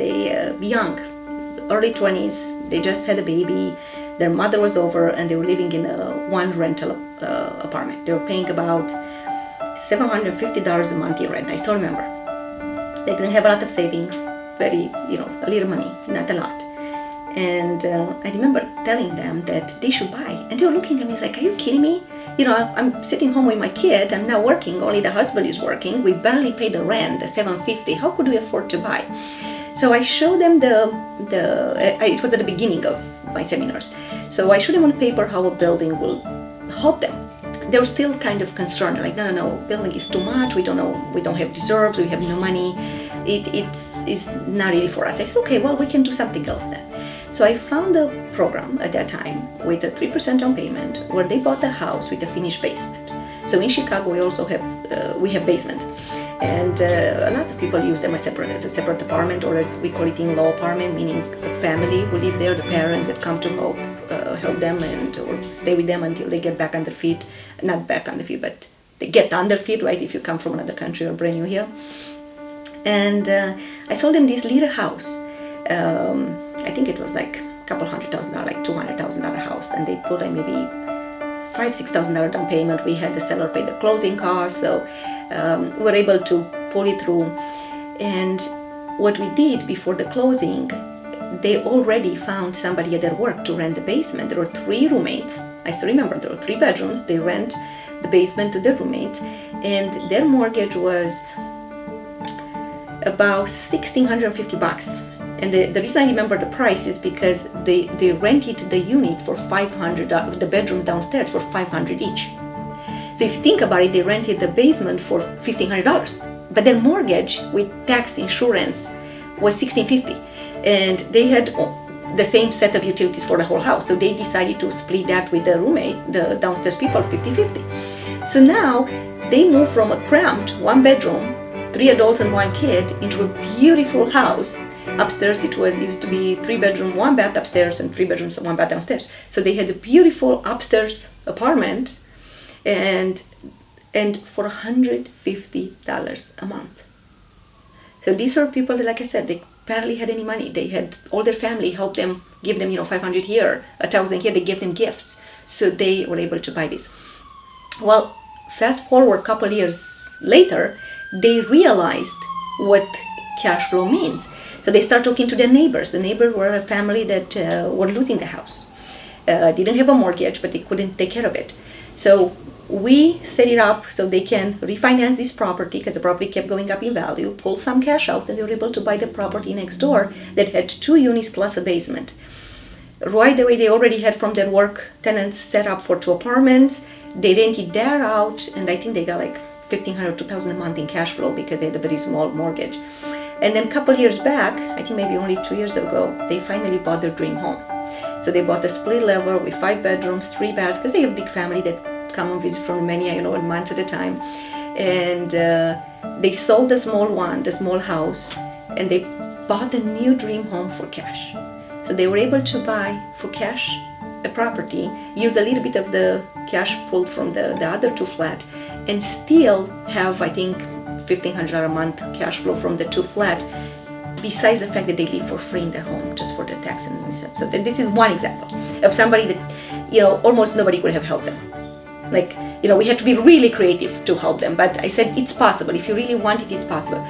they young, early 20s. They just had a baby. Their mother was over, and they were living in a one rental apartment. They were paying about $750 a month in rent. I still remember. They didn't have a lot of savings, very, a little money, not a lot. And I remember telling them that they should buy. And they were looking at me, like, are you kidding me? I'm sitting home with my kid. I'm not working. Only the husband is working. We barely pay the rent, the $750. How could we afford to buy? So I showed them it was at the beginning of my seminars. So I showed them on paper how a building will help them. They were still kind of concerned, like, no, building is too much. We don't know. We don't have reserves. We have no money. It's not really for us. I said, okay, well, we can do something else then. So I found a program at that time with a 3% down payment where they bought the house with a finished basement. So in Chicago, we also have basement. And a lot of people use them as a separate apartment, or as we call it, in-law apartment, meaning the family who live there, the parents that come to help them or stay with them until they get back on their feet. Not back on the feet, but they get on their feet, right, if you come from another country or brand new here. And I sold them this little house. I think it was like a couple $100,000, like $200,000 house, and they put maybe $5,000-$6,000 down payment. We had the seller pay the closing costs, so we were able to pull it through. And what we did before the closing, they already found somebody at their work to rent the basement. There were 3 roommates. I still remember there were 3 bedrooms. They rent the basement to their roommates, and their mortgage was about $1,650. And the reason I remember the price is because they rented the units for $500, the bedrooms downstairs for $500 each. So if you think about it, they rented the basement for $1,500, but their mortgage with tax insurance was $1,650, and they had the same set of utilities for the whole house. So they decided to split that with the roommate, the downstairs people, 50-50. So now they moved from a cramped 1-bedroom, 3 adults and 1 kid, into a beautiful house. Upstairs it used to be 3-bedroom, 1 bath upstairs, and 3 bedrooms and 1 bath downstairs. So they had a beautiful upstairs apartment, and for $150 a month. So these are people that, like I said, they barely had any money. They had all their family help them, give them $500 here, $1,000 here. They gave them gifts, so they were able to buy this. Well, fast forward a couple years later, they realized what cash flow means. So they start talking to their neighbors. The neighbors were a family that were losing the house. Didn't have a mortgage, but they couldn't take care of it. So we set it up so they can refinance this property, because the property kept going up in value, pull some cash out, and they were able to buy the property next door that had 2 units plus a basement. Right away, they already had from their work tenants set up for 2 apartments. They rented that out, and I think they got like $1,500 to $2,000 a month in cash flow because they had a very small mortgage. And then a couple years back, I think maybe only 2 years ago, they finally bought their dream home. So they bought a split level with 5 bedrooms, 3 baths, because they have a big family that come and visit from Romania, months at a time. And they sold the small house, and they bought the new dream home for cash. So they were able to buy for cash a property, use a little bit of the cash pulled from the other 2 flat, and still have, I think, $1,500 a month cash flow from the 2 flat, besides the fact that they live for free in the home just for the tax and insurance. So this is one example of somebody that, almost nobody could have helped them. Like, we had to be really creative to help them. But I said, it's possible. If you really want it, it's possible.